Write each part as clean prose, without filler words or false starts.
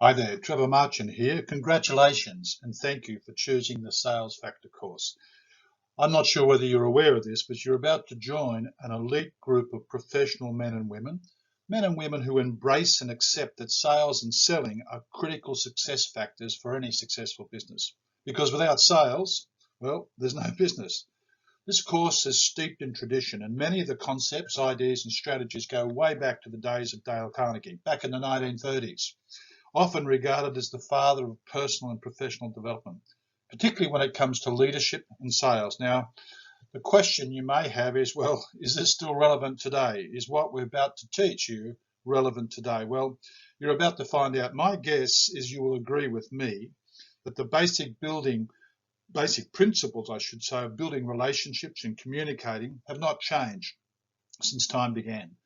Hi there, Trevor Marchant here. Congratulations and thank you for choosing the Sales Factor course. I'm not sure whether you're aware of this, but you're about to join an elite group of professional men and women who embrace and accept that sales and selling are critical success factors for any successful business. Because without sales, well, there's no business. This course is steeped in tradition, and many of the concepts, ideas, and strategies go way back to the days of Dale Carnegie, back in the 1930s. Often regarded as the father of personal and professional development, particularly when it comes to leadership and sales. Now, the question you may have is, well, is this still relevant today? Is what we're about to teach you relevant today? Well, you're about to find out. My guess is you will agree with me that the basic principles, I should say, of building relationships and communicating have not changed since time began.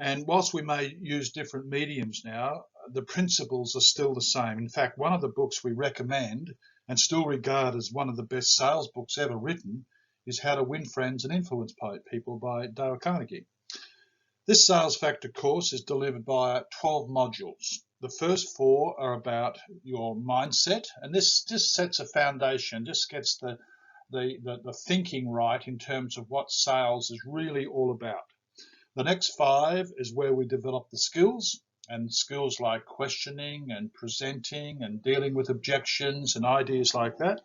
And whilst we may use different mediums now, the principles are still the same. In fact, one of the books we recommend and still regard as one of the best sales books ever written is How to Win Friends and Influence People by Dale Carnegie. This Sales Factor course is delivered by 12 modules. The first 4 are about your mindset, and this just sets a foundation, just gets the thinking right in terms of what sales is really all about. The next 5 is where we develop the skills, and skills like questioning and presenting and dealing with objections and ideas like that.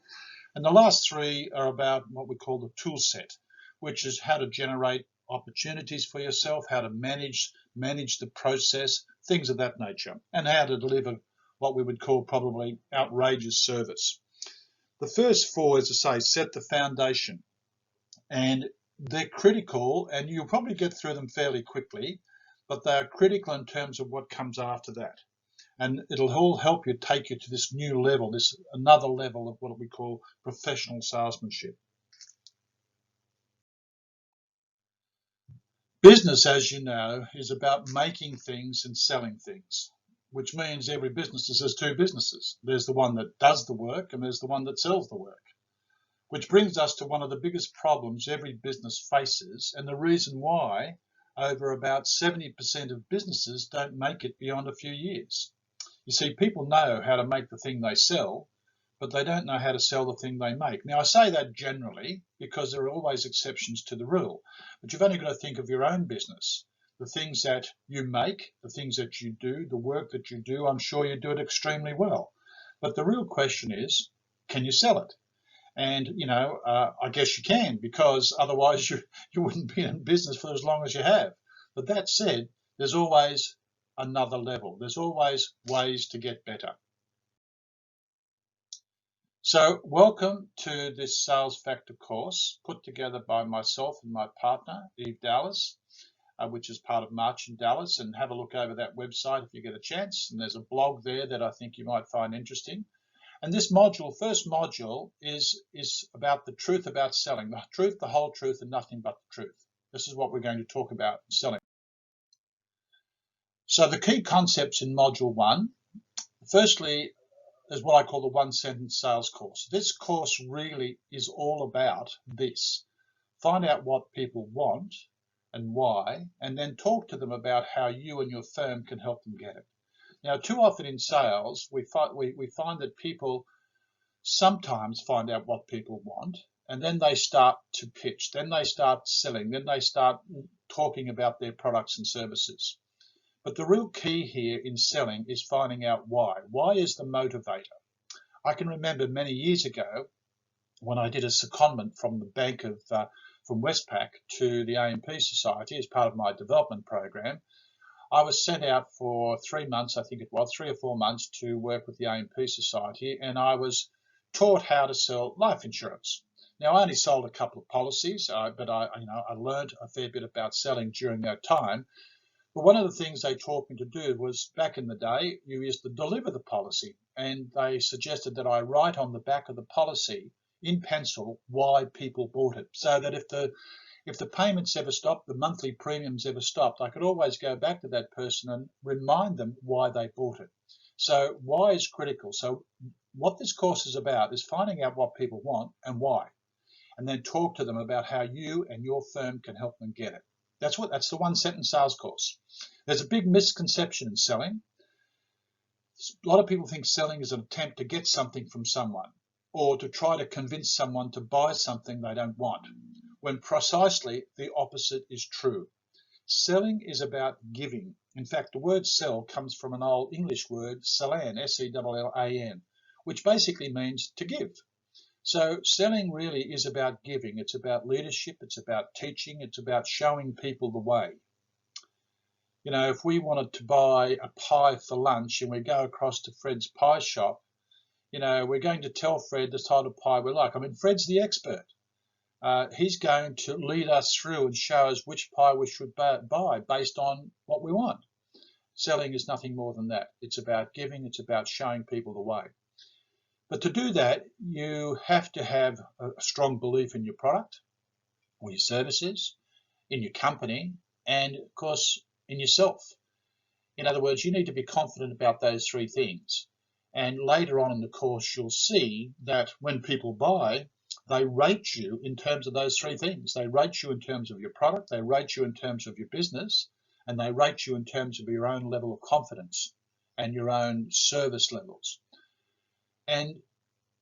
And the last 3 are about what we call the tool set, which is how to generate opportunities for yourself, how to manage the process, things of that nature, and how to deliver what we would call probably outrageous service. The first 4, as I say, set the foundation, and they're critical, and you'll probably get through them fairly quickly, but they are critical in terms of what comes after that. And it'll all help you take you to this new level, this another level of what we call professional salesmanship. Business, as you know, is about making things and selling things, which means every business has 2 businesses. There's the one that does the work, and there's the one that sells the work. Which brings us to one of the biggest problems every business faces, and the reason why over about 70% of businesses don't make it beyond a few years. You see, people know how to make the thing they sell, but they don't know how to sell the thing they make. Now, I say that generally because there are always exceptions to the rule, but you've only got to think of your own business. The things that you make, the things that you do, the work that you do, I'm sure you do it extremely well. But the real question is, can you sell it? And, I guess you can, because otherwise you wouldn't be in business for as long as you have. But that said, there's always another level. There's always ways to get better. So welcome to this Sales Factor course put together by myself and my partner, Eve Dallas, which is part of Marchant Dallas. And have a look over that website if you get a chance. And there's a blog there that I think you might find interesting. And this module, first module, is about the truth about selling. The truth, the whole truth, and nothing but the truth. This is what we're going to talk about in selling. So the key concepts in module 1, firstly, is what I call the one-sentence sales course. This course really is all about this. Find out what people want and why, and then talk to them about how you and your firm can help them get it. Now, too often in sales, we find that people sometimes find out what people want, and then they start to pitch, then they start selling, then they start talking about their products and services. But the real key here in selling is finding out why. Why is the motivator? I can remember many years ago when I did a secondment from the bank from Westpac to the AMP Society as part of my development program. I was sent out for 3 months, I think it was, 3 or 4 months, to work with the AMP Society, and I was taught how to sell life insurance. Now, I only sold a couple of policies, but I learned a fair bit about selling during that time. But one of the things they taught me to do was, back in the day, you used to deliver the policy, and they suggested that I write on the back of the policy in pencil why people bought it, so that if the payments ever stopped, the monthly premiums ever stopped, I could always go back to that person and remind them why they bought it. So why is critical. So what this course is about is finding out what people want and why, and then talk to them about how you and your firm can help them get it. That's the one-sentence sales course. There's a big misconception in selling. A lot of people think selling is an attempt to get something from someone or to try to convince someone to buy something they don't want, when precisely the opposite is true. Selling is about giving. In fact, the word sell comes from an old English word, sellan, S-E-L-L-A-N, which basically means to give. So selling really is about giving. It's about leadership. It's about teaching. It's about showing people the way. You know, if we wanted to buy a pie for lunch and we go across to Fred's pie shop, you know, we're going to tell Fred the type of pie we like. I mean, Fred's the expert. He's going to lead us through and show us which pie we should buy based on what we want. Selling is nothing more than that. It's about giving. It's about showing people the way. But to do that, you have to have a strong belief in your product or your services, in your company, and of course, in yourself. In other words, you need to be confident about those three things. And later on in the course, you'll see that when people buy, they rate you in terms of those three things. They rate you in terms of your product, they rate you in terms of your business, and they rate you in terms of your own level of confidence and your own service levels. And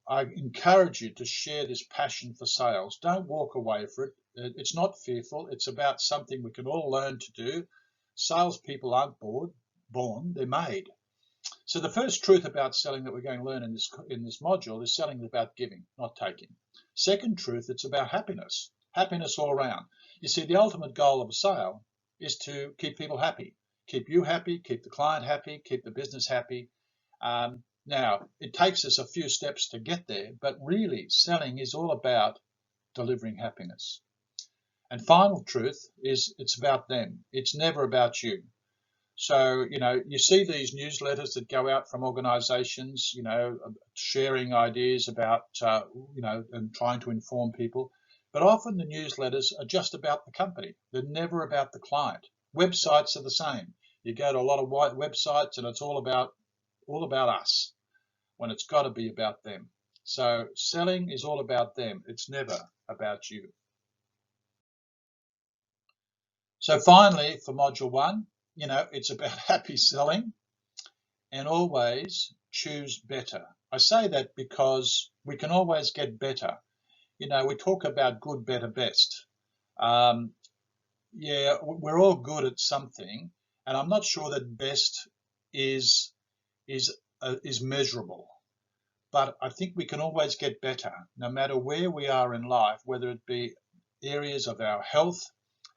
I encourage you to share this passion for sales. Don't walk away from it. It's not fearful. It's about something we can all learn to do. Salespeople aren't born, they're made. So the first truth about selling that we're going to learn in this module is selling is about giving, not taking. Second truth, it's about happiness all around. You see, the ultimate goal of a sale is to keep people happy, keep you happy, keep the client happy, keep the business happy. Now, it takes us a few steps to get there, but really selling is all about delivering happiness. And final truth is it's about them. It's never about you. So, you know, you see these newsletters that go out from organizations, you know, sharing ideas about, you know, and trying to inform people. But often the newsletters are just about the company. They're never about the client. Websites are the same. You go to a lot of white websites and it's all about us when it's got to be about them. So selling is all about them. It's never about you. So finally, for module 1, you know, it's about happy selling and always choose better. I say that because we can always get better. You know, we talk about good, better, best. Yeah, we're all good at something, and I'm not sure that best is measurable. But I think we can always get better, no matter where we are in life, whether it be areas of our health,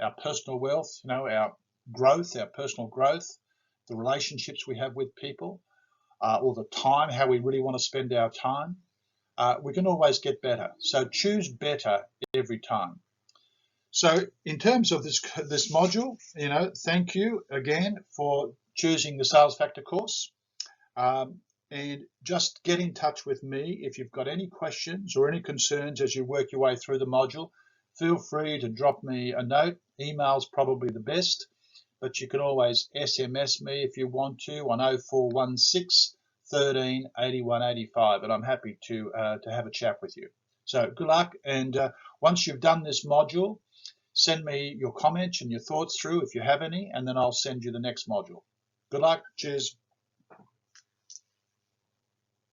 our personal wealth, you know, our growth, our personal growth, the relationships we have with people, or the time, how we really want to spend our time. We can always get better. So choose better every time. So in terms of this module, you know, thank you again for choosing the Sales Factor course. And just get in touch with me if you've got any questions or any concerns as you work your way through the module. Feel free to drop me a note. Email's probably the best, but you can always SMS me if you want to on 0416 13 81 85, and I'm happy to have a chat with you. So good luck, and once you've done this module, send me your comments and your thoughts through if you have any, and then I'll send you the next module. Good luck. Cheers.